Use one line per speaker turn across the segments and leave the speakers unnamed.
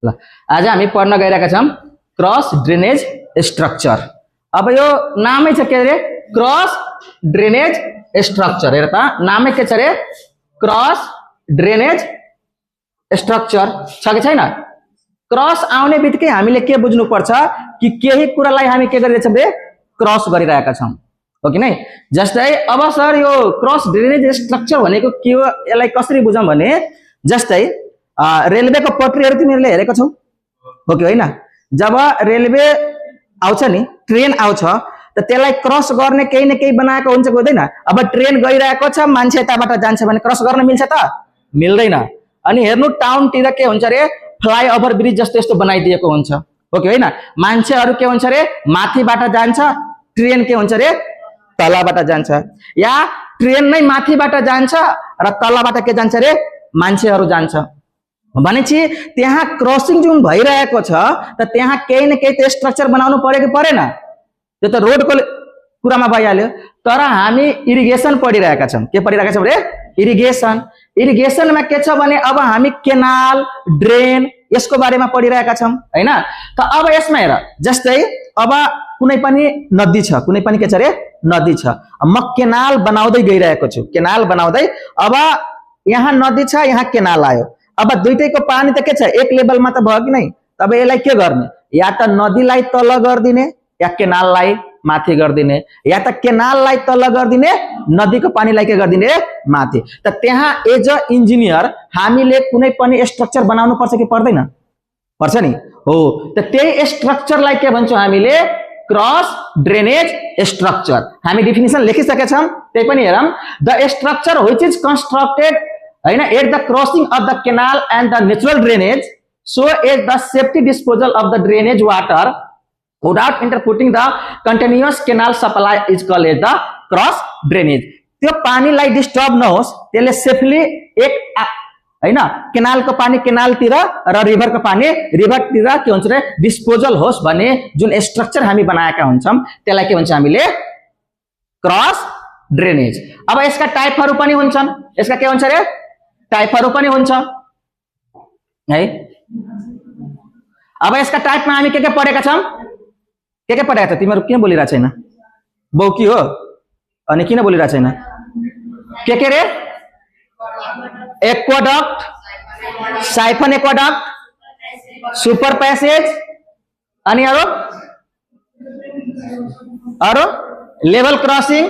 ल आज हामी पढ्न गइरहेका छौं क्रस ड्रेनेज स्ट्रक्चर। अब यो नामै छ के रे, क्रस ड्रेनेज स्ट्रक्चर। हेर त नामै के छ रे, क्रस ड्रेनेज स्ट्रक्चर छ कि छैन। क्रस आउने बित्तिकै हामीले के बुझ्नु पर्छ कि केही कुरालाई हामी के गरिरहेछौं रे, क्रस गरिरहेका छौं, हो कि नै। जस्तै अब सर यो क्रस ड्रेनेज स्ट्रक्चर भनेको के हो, यसलाई कसरी बुझौं भने जस्तै रेलवेको पटरीहरु तिमीहरुले हेरेको छौ, हो कि होइन। जब रेलवे आउँछ नि, ट्रेन आउँछ त त्यसलाई क्रस गर्ने केही न केही बनाएको हुन्छ कि हुँदैन। अब ट्रेन गइरहेको छ, मान्छे यताबाट जान्छ भने क्रस गर्न मिल्छ त, मिल्दैन। अनि हेर्नु टाउनतिर के हुन्छ रे, फ्लाइओभर ब्रिज जस्तो यस्तो बनाइदिएको हुन्छ, हो कि होइन। मान्छेहरु के हुन्छ रे, माथिबाट जान्छ, ट्रेन के हुन्छ रे, तलबाट जान्छ। या ट्रेन नै माथिबाट जान्छ र तलबाट के जान्छ रे, मान्छेहरु जान्छ। भनेपछि त्यहाँ क्रसिङ जुन भइरहेको छ त त्यहाँ केही न केही त स्ट्रक्चर बनाउनु पर्यो कि परेन। त्यो त रोडको कुरामा भइहाल्यो। तर हामी इरिगेसन पढिरहेका छौं। के पढिरहेका छौं रे, इरिगेसन। इरिगेसनमा के छ भने अब हामी केनाल, ड्रेन यसको बारेमा पढिरहेका छौं, हैन। त अब यसमा हेर, जस्तै अब कुनै पनि नदी छ, कुनै पनि के छ रे, नदी छ। म केनाल बनाउँदै गइरहेको छु, केनाल बनाउँदै। अब यहाँ नदी छ, यहाँ केनाल आयो। अब दुईटैको पानी त के छ, एक लेभलमा त भयो कि नै। तब यसलाई के गर्ने, या त नदीलाई तल गर्दिने या केनाललाई माथि गर्दिने, या त केनाललाई तल गर्दिने, नदीको पानीलाई के गर्दिने, माथि। त त्यहाँ एज अ इन्जिनियर हामीले कुनै पनि स्ट्रक्चर बनाउनु पर्छ कि पर्दैन, पर्छ नि, हो। त त्यही स्ट्रक्चरलाई के भन्छौं हामीले, क्रस ड्रेनेज स्ट्रक्चर। हामी डेफिनेसन लेखिसकेका छौं, त्यही पनि हेरौं। The structure which is constructed हैन at the crossing of the canal and the natural drainage so as the safety disposal of the drainage water without interrupting the continuous canal supply is called as the cross drainage। त्यो पानीलाई disturb नहोस्, त्यसले safely एक हैन केनालको पानी केनालतिर र रिभरको पानी रिभरतिर के हुन्छ रे, डिस्पोजल होस् भन्ने जुन स्ट्रक्चर हामी बनाएका हुन्छौं त्यसलाई के भन्छ हामीले, क्रस ड्रेनेज। अब यसका टाइपहरु पनि हुन्छन्, यसका के हुन्छ रे, टाइपहरु पनि हुन्छ है। अब यसका टाइपमा हामी के पढेका छौं, के पढाएको छ। तिमीहरु किन बोलिरहेको छैन, बौकी हो अनि किन बोलिरहेको छैन, के रे, aqueduct, siphon aqueduct, super passage, अनि अरु लेवल क्रसिङ,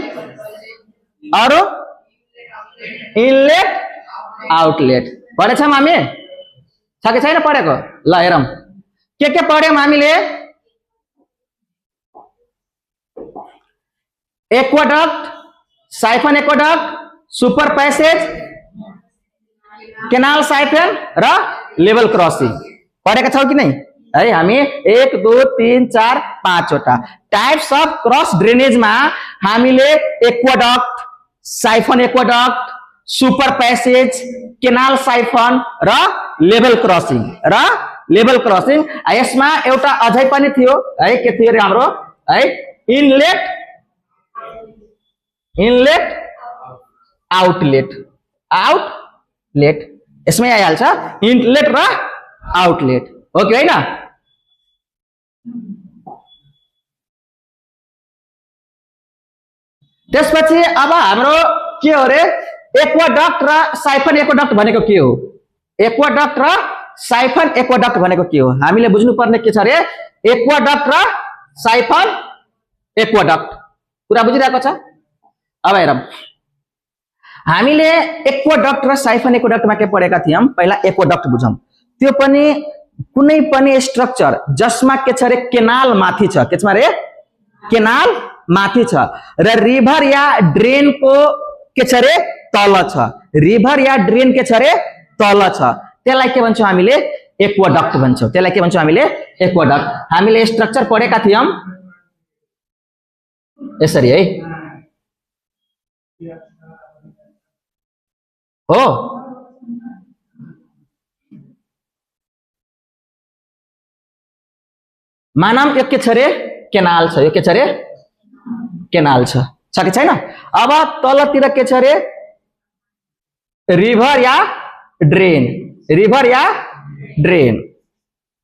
अरु इनलेट आउटलेट पढेछौं हामी, छ कि छैन पढेको। ल हेरौं के पढ्यौं हामीले। Aqueduct, siphon aqueduct, super passage, canal siphon र लेवल क्रसिङ पढेका छौ कि नै है। हामी 1 2 3 4 5 वटा टाइप्स अफ क्रस ड्रेनेजमा हामीले aqueduct, siphon aqueduct, super passage, canal siphon र लेवल क्रसिङ यसमा एउटा अझै पनि थियो है, के थियो रे हाम्रो है, इनलेट आउटलेट यसमै आइहाल्छ, इनलेट र आउटलेट, हो कि होइन। त्यसपछि अब हाम्रो के हो रे, एक्वाडक्ट र साइफन एक्वाडक्ट भनेको के हो, एक्वाडक्ट र साइफन एक्वाडक्ट भनेको के हो, हामीले बुझ्नु पर्ने के छ रे, एक्वाडक्ट र साइफन एक्वाडक्ट कुरा बुझिरहेको छ। अब हेरौं, हामीले एक्वाडक्ट र साइफन एक्वाडक्टमा के पढेका थियौं, पहिला एक्वाडक्ट बुझौं। त्यो पनि कुनै पनि स्ट्रक्चर जसमा के छ रे, केनाल माथि छ, के छ रे, केनाल माथि छ र रिभर या ड्रेन को के छ रे, तल छ, रिभर या ड्रेन के छ रे, तल छ। त्यसलाई के भन्छौं हामीले, एक्वाडक्ट भन्छौं। त्यसलाई के भन्छौं हामीले, एक्वाडक्ट। हामीले स्ट्रक्चर पढेका थियौं यसरी है, हो। मानम यो के छ रे, केनाल छ, यो के छ रे, केनाल छ कि छैन। अब तलतिर के छ रे, रिभर या ड्रेन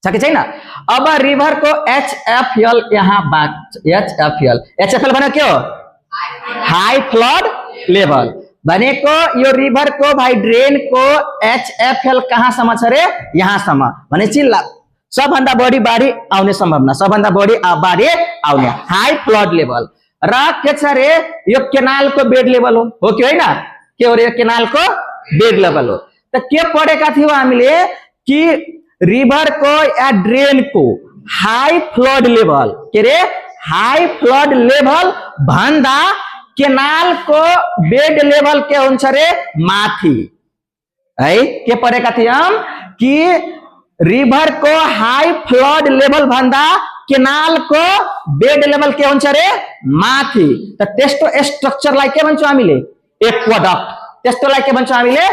छ कि छैन। अब रिभर को HFL यहाँ HFL भने के हो हाई फ्लड लेभल भनेको यो रिभर को भाइ ड्रेन को HFL कहाँसम्म छ रे यहाँसम्म भनेपछि सबभन्दा बढी बाढी आउने सम्भावना सबभन्दा बढी बाढी आउने हाई फ्लड लेभल र के छ रे यो केनाल को बेड लेभल हो कि होइन के हो रे केनाल को बेड लेभल हो। त के पढेका थियौ हामीले कि रिभर को या ड्रेन को हाई फ्लड लेभल के रे हाई फ्लड लेभल भन्दा केनाल को बेड लेभल के हुन्छ रे माथि है। के पढेका थियौं कि रिभर को हाई फ्लड लेभल भन्दा केनाल को बेड लेभल के हुन्छ रे माथि। त त्यस्तो स्ट्रक्चरलाई के भन्छौं हामीले एक्वाडक्ट। त्यस्तोलाई के भन्छौं हामीले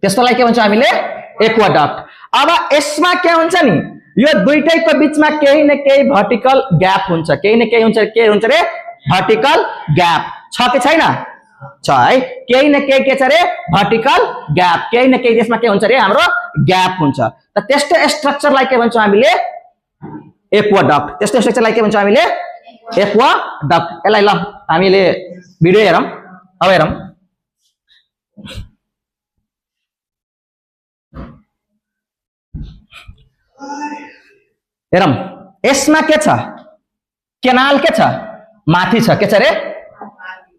त्यस्तोलाई के भन्छौं हामीले एक्वाडक्ट। अब यसमा के हुन्छ नि यो दुईटैको बीचमा केही न केही भर्टिकल ग्याप हुन्छ केही न केही हुन्छ के हुन्छ रे भर्टिकल ग्याप छ कि छैन छ है। केही न केही के छ रे भर्टिकल ग्याप केही न केही त्यसमा के हुन्छ रे हाम्रो ग्याप हुन्छ। त त्यस्तो स्ट्रक्चरलाई के भन्छौं हामीले एक्वाडक्ट। त्यस्तो स्ट्रक्चरलाई के भन्छौं हामीले एक्वाडक्ट। यसलाई ल हामीले भिडियो हेरौं अब हेरौं। हेरौं यसमा के छ केनाल के छ माथि छ के छ रे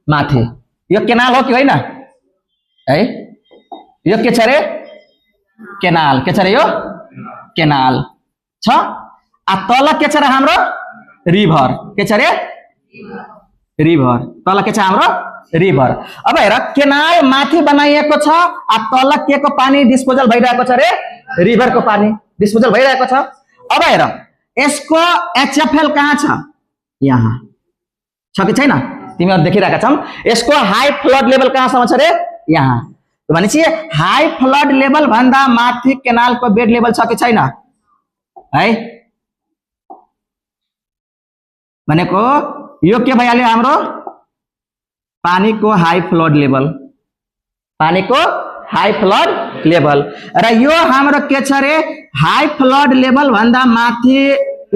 माथि। यो केनाल हो कि होइन है यो के छ रे केनाल के छ रे यो केनाल छ। आ तल के छ रे हाम्रो रिभर के छ रे रिभर तल के छ हाम्रो रिभर। अब हेर केनाल माथि बनाइएको छ आ तल के को पानी डिस्पोजल भइरहेको छ रे रिभर को पानी डिस्पोजल भइरहेको छ। अब हेर यसको HFL कहाँ छ यहाँ छ कि छैन तिमीहरु देखिरहेका छौ। यसको हाई फ्लड लेभल कहाँसम्म छ रे यहाँ भनेपछि हाई फ्लड लेभल भन्दा माथि केनाल को बेड लेभल छ कि छैन है भनेको यो के भइहाल्यो हाम्रो पानी को हाई फ्लड लेभल पानी को हाई फ्लड लेभल र यो हाम्रो के छ रे हाई फ्लड लेभल भन्दा माथि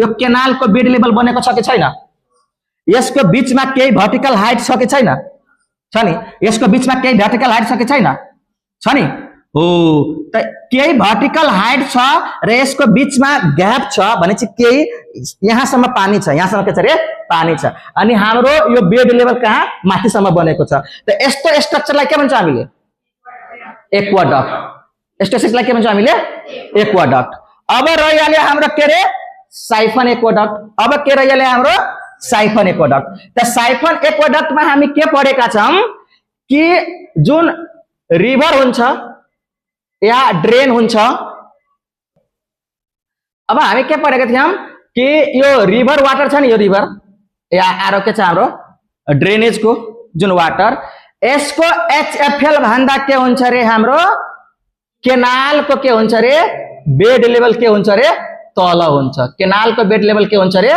यो केनाल को बेड लेभल बनेको छ कि छैन। यसको बीचमा केही भर्टिकल हाइट छ कि छैन छ नि यसको बीचमा केही भर्टिकल हाइट छ कि छैन छ नि हो। त केही भर्टिकल हाइट छ र यसको बीचमा ग्याप छ भनेपछि केही यहाँसम्म पानी छ यहाँसम्म के छ रे पानी छ अनि हाम्रो यो बेड लेभल कहाँ माथिसम्म बनेको छ। त यस्तो स्ट्रक्चरलाई के भन्छ हामीले एक्वाडक्ट। यस्तो स्ट्रक्चरलाई के भन्छ हामीले एक्वाडक्ट। अब रहिहाल्यो हाम्रो के रे साइफन एक्वाडक्ट। अब के रहिहाल्यो हाम्रो साइफन एक्वाडक्ट। त साइफन एक्वाडक्टमा हामी के पढेका छौं कि जुन रिभर हुन्छ या ड्रेन हुन्छ। अब हामी के पढेका थियौं कि यो रिभर वाटर छ नि यो रिभर या आरो के छ हाम्रो ड्रेनेज को जुन वाटर यसको HFL भन्दा के हुन्छ रे हाम्रो केनाल को के हुन्छ रे बेड लेभल के हुन्छ रे तल हुन्छ। केनाल को बेड लेभल के हुन्छ रे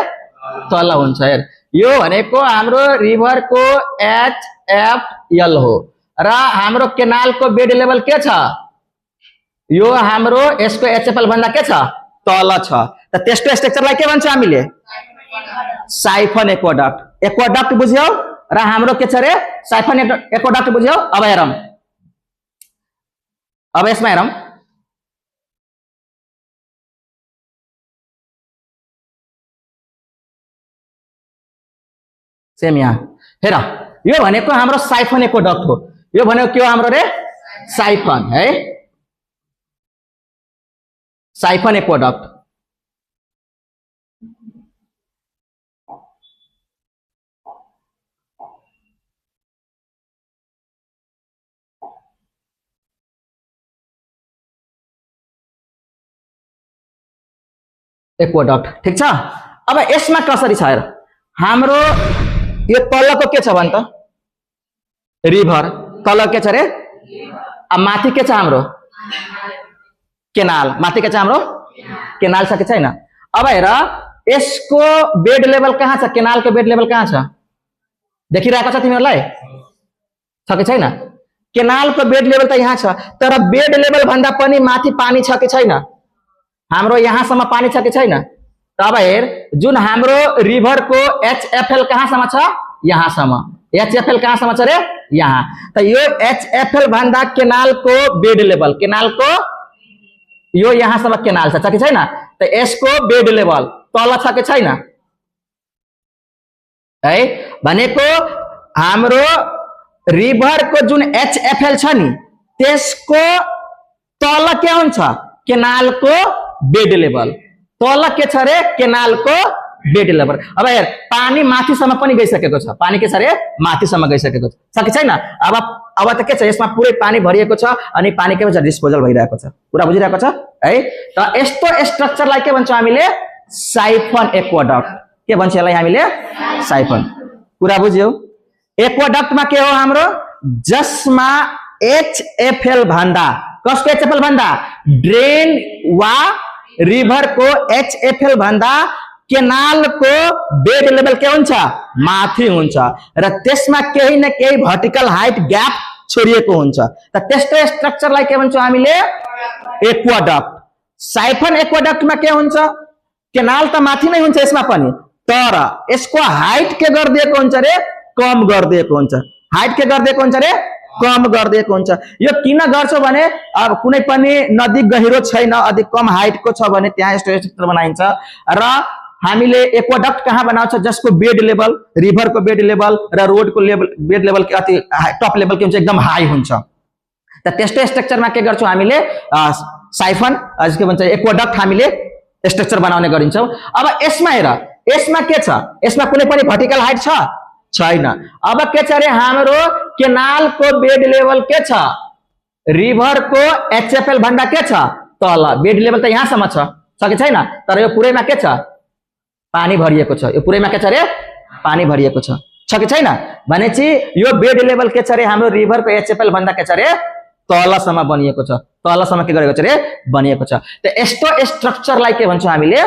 तल हुन्छ। हेर यो भनेको हाम्रो रिभर को HFL हो र हाम्रो केनाल को बेड लेभल के छ यो हाम्रो यसको HFL भन्दा के छ तल छ। त त्यस्तो स्ट्रक्चरलाई के भन्छ हामीले साइफन एक्वाडक्ट। एक्वाडक्ट बुझ्यौ र हाम्रो के छ रे साइफन एक्वाडक्ट बुझ्यौ। अब हेरौं अब यसमा हेरौं सेम यहाँ हेर यो भनेको हाम्रो साइफन एक्वाडक्ट हो। यो भनेको के हो हाम्रो रे साइफन है साइफन एक्वाडक्ट। एक्वाडक्ट ठीक छ। अब यसमा कसरी छ हेर हाम्रो यो तलको के छ भन्छ रिभर तल के छ रे अब माथि के छ हाम्रो केनाल माथि के छ हाम्रो केनाल छ कि छैन। अब हेर यसको बेड लेभल कहाँ छ केनाल को बेड लेभल कहाँ छ देखिरहेको छ तिमीहरुलाई छ कि छैन। केनाल को बेड लेवल त यहाँ छ तर बेड लेवल भन्दा पनि माथि पानी छ कि छैन हाम्रो यहाँसम्म पानी छ कि छैन तब हेर जुन हाम्रो रिभर को एचएफएल कहाँसम्म छ यहाँसम्म एचएफएल कहाँसम्म छ रे यहाँ त यो एचएफएल भन्दा केनाल को बेड लेवल केनाल को यो यहाँसम्म केनाल छ कि छैन त यसको बेड लेवल तल छ कि छैन है भनेको हाम्रो रिभर को जुन एचएफएल छ नि त्यसको तल के हुन्छ केनाल को बेड लेवल तल के छ रे केनाल को बेड लेवल अब हेर पानी माथिसम्म पनि गइसकेको छ पानी के छ रे माथिसम्म गइसकेको छ कि छैन अब त के छ यसमा पुरै पानी भरिएको छ अनि पानी के भन्छ डिस्पोजल भइरहेको छ कुरा बुझिरहेको छ है त यस्तो स्ट्रक्चरलाई के भन्छौं हामीले साइफन एक्वाडक्ट के भन्छ यसलाई हामीले साइफन कुरा बुझ्यौ एक्वाडक्टमा के हो हाम्रो जसमा एचएफएल भन्दा कसको एचएफएल भन्दा ड्रेन वा रिभर को एचएफएल भन्दा केनाल को बेड लेवल के हुन्छ माथि हुन्छ र त्यसमा केही न केही भर्टिकल हाइट ग्याप छोडिएको हुन्छ त त्यस्तो स्ट्रक्चरलाई के भन्छौं हामीले एक्वाडक्ट साइफन एक्वाडक्टमा के हुन्छ केनाल त माथि नै हुन्छ यसमा पनि तर यसको हाइट के गर्दिएको हुन्छ रे कम गर्दिएको हुन्छ हाइट के गर्दिएको हुन्छ रे कम गर्दिएको हुन्छ यो किन गर्छौ भने अब कुनै पनि नदी गहिरो छैन अधिक कम हाइट को छ भने त्यहाँ यस्तो स्ट्रक्चर बनाइन्छ र हामीले एक्वाडक्ट कहाँ बनाउँछ जसको बेड लेभल रिभर को बेड लेभल र रोड को लेभल बेड लेभल के अति टप लेभल के हुन्छ एकदम हाई हुन्छ त त्यस्तो स्ट्रक्चरमा के गर्छौं हामीले साइफन के भन्छ एक्वाडक्ट हामीले स्ट्रक्चर बनाउने गरिन्छौं अब यसमा हेर यसमा के छ यसमा कुनै पनि भर्टिकल हाइट छ छैन अब के छ रे हाम्रो केनाल को बेड लेभल के छ रिभर को एचएफएल भन्दा के छ तल बेड लेभल त यहाँसम्म छ कि छैन तर यो पुरैमा के छ पानी भरिएको छ यो पुरैमा के छ रे पानी भरिएको छ कि छैन भनेपछि यो बेड लेभल के छ रे हाम्रो रिभर को एचएफएल भन्दा के छ रे तलसम्म बनिएको छ तलसम्म के गरेको छ रे बनिएको छ त यस्तो स्ट्रक्चरलाई के भन्छौं हामीले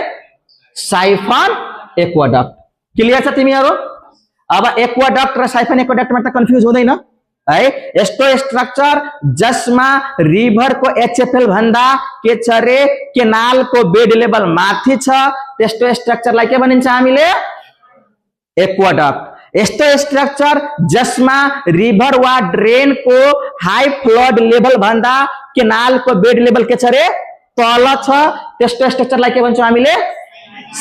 साइफन एक्वाडक्ट क्लियर छ तिमीहरु अब एक्वाडक्ट र साइफन एक्वाडक्टमा त कन्फ्युज हुँदैन है यस्तो स्ट्रक्चर जसमा रिभर को एचएफएल भन्दा के छ रे केनाल को बेड लेभल माथि छ त्यस्तो स्ट्रक्चरलाई के भनिन्छ हामीले एक्वाडक्ट यस्तो स्ट्रक्चर जसमा रिभर वा ड्रेन को हाई फ्लड लेभल भन्दा केनाल को बेड लेभल के छ रे तल छ त्यस्तो स्ट्रक्चरलाई के भन्छौं हामीले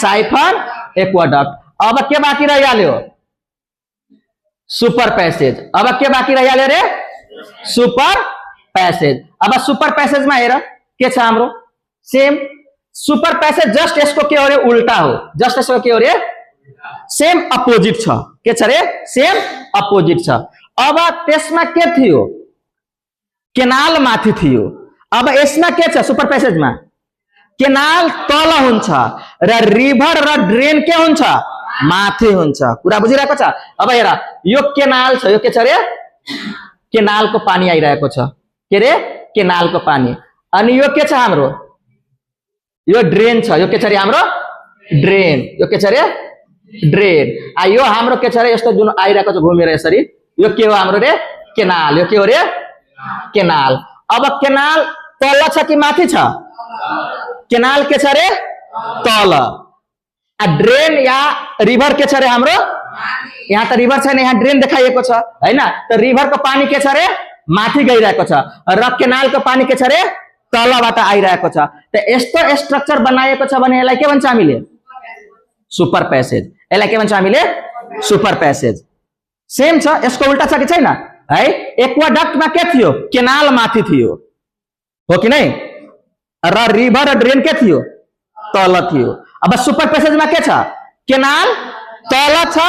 साइफन एक्वाडक्ट अब के बाँकी रहिहाल्यो सुपर पैसेज अब के बाँकी रहिहाल्यो रे सुपर पैसेज अब सुपर पैसेजमा हेर के छ हाम्रो सेम सुपर पैसेज जस्ट यसको के हो रे उल्टा हो जस्ट यसको के हो रे सेम अपोजिट छ के छ रे सेम अपोजिट छ अब त्यसमा के थियो केनाल माथि थियो अब यसमा के छ सुपर पैसेजमा केनाल तल हुन्छ र रिभर र ड्रेन के हुन्छ माथि हुन्छ कुरा बुझिरहेको छ अब हेर यो केनाल छ यो के छ रे केनाल को पानी आइरहेको छ के रे केनाल को पानी अनि यो के छ हाम्रो यो ड्रेन छ यो के छ रे हाम्रो ड्रेन यो के छ रे ड्रेन आ यो हाम्रो के छ रे यस्तो जुन आइरहेको छ घुमेर यसरी यो के हो हाम्रो रे केनाल यो के हो रे केनाल अब केनाल तल छ कि माथि छ केनाल के छ रे तल आ ड्रेन या रिभर के छ रे हाम्रो यहाँ त रिभर छैन यहाँ ड्रेन देखाइएको छ हैन त रिभर को पानी के छ रे माथि गइरहेको छ र केनाल को पानी के छ रे तलबाट आइरहेको छ त यस्तो स्ट्रक्चर बनाएको छ भने यसलाई के भन्छ हामीले सुपर पैसेज यसलाई के भन्छ हामीले सुपर पैसेज सेम छ यसको उल्टा छ कि छैन है एक्वाडक्टमा के थियो केनाल माथि थियो हो कि नै र रिभर र ड्रेन के थियो तल थियो अब सुपर पैसेजमा के छ केनाल तल छ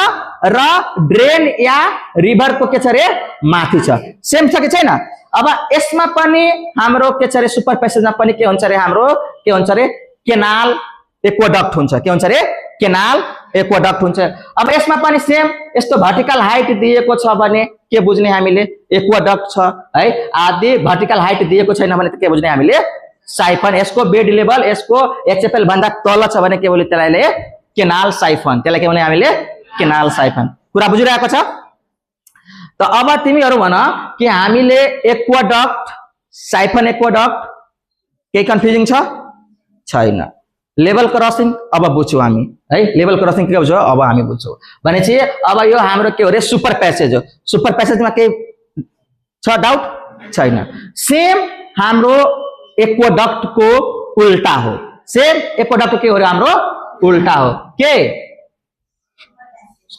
र ड्रेन या रिभर को के छ रे माथि छ सेम छ कि छैन अब यसमा पनि हाम्रो के छ रे सुपर पैसेजमा पनि के हुन्छ रे हाम्रो के हुन्छ रे केनाल एक्वाडक्ट हुन्छ के हुन्छ रे केनाल एक्वाडक्ट हुन्छ अब यसमा पनि सेम यस्तो भर्टिकल हाइट दिएको छ भने के बुझ्ने हामीले एक्वाडक्ट छ है आदि भर्टिकल हाइट दिएको छैन भने के बुझ्ने हामीले साइफन यसको बेड लेभल यसको एचएफएल भन्दा तल छ भने के बोले त्यसलाई केनाल साइफन त्यसलाई के भने हामीले केनाल साइफन कुरा बुझिरहेको छ त अब तिमीहरू भन कि हामीले एक्वाडक्ट साइफन एक्वाडक्ट केही कन्फ्युजिङ छैन। लेभल क्रसिङ अब बुझ्छौँ हामी है, लेभल क्रसिङ के बुझ्छौँ अब हामी बुझ्छौँ भनेपछि अब यो हाम्रो के हो रे सुपर प्यासेज हो। सुपर प्यासेजमा केही छ डाउट छैन। सेम हाम्रो एक्वाडक्टको उल्टा हो, सेम एक्वाडक्ट के हो रे हाम्रो उल्टा हो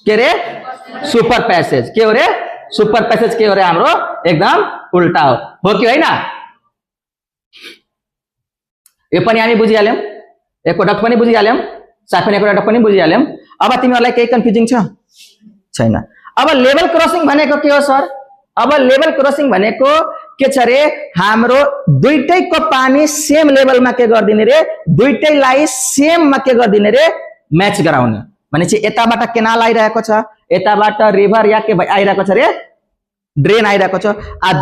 के रे सुपर प्यासेज के हो रे सुपर प्यासेज के हो रे हाम्रो एकदम उल्टा हो कि होइन? यो पनि हामी बुझिहाल्यौँ, एक्वाडक्ट पनि बुझिहाल्यौँ, साइफन एक्वाडक्ट पनि बुझिहाल्यौँ। अब तिमीहरूलाई केही कन्फ्युजिङ छैन। अब लेभल क्रसिङ भनेको के हो सर? अब लेभल क्रसिङ भनेको के छ रे हाम्रो दुईटैको पानी सेम लेभलमा के गर्दिने रे दुईटैलाई सेममा के गर्दिने रे म्याच गराउने। भनेपछि यताबाट केनाल आइरहेको छ, यताबाट रिभर या के आइरहेको छ रे ड्रेन आइरहेको छ,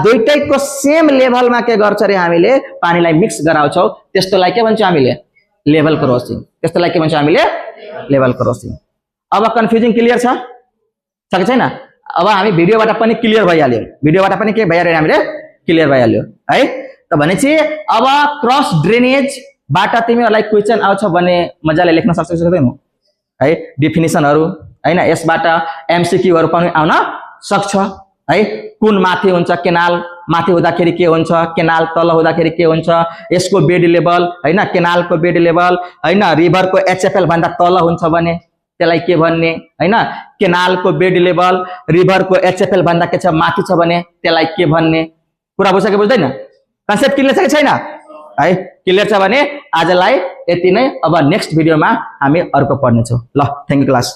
दुईटैको सेम लेभलमा के गर्छ रे हामीले पानीलाई मिक्स गराउँछौँ, त्यस्तोलाई के भन्छौँ हामीले लेभल क्रसिङ। त्यस्तोलाई के भन्छौँ हामीले लेभल क्रसिङ। अब कन्फ्युजिङ क्लियर छ कि छैन? अब हामी भिडियोबाट पनि क्लियर भइहाल्यो, भिडियोबाट पनि के भइहाल्यो हामीले क्लियर भइहाल्यो है। त भनेपछि अब क्रस ड्रेनेजबाट तिमीहरूलाई क्वेसन आउँछ भने मजाले लेख्न सक्दैनौ है, डेफिनेसनहरू हैन, यसबाट एमसीक्यूहरू पनि आउन सक्छ है। कुन माथि हुन्छ केनाल माथि हुँदाखेरि के हुन्छ, केनाल तल हुँदाखेरि के हुन्छ, यसको बेड लेभल हैन, केनालको बेड लेभल हैन, रिभरको एचएफएल भन्दा तल हुन्छ भने त्यसलाई के भन्ने हैन, केनालको बेड लेभल रिभरको एचएफएल भन्दा के छ माथि छ भने त्यसलाई के भन्ने। कुरा बुझ्छ कि बुझ्दैन? कन्सेप्ट क्लियर छ कि छैन है? क्लियर छ भने आजलाई यति नै। अब नेक्स्ट भिडियोमा हामी अर्को पढ्नेछौँ। ल थ्याङ्क यू क्लास।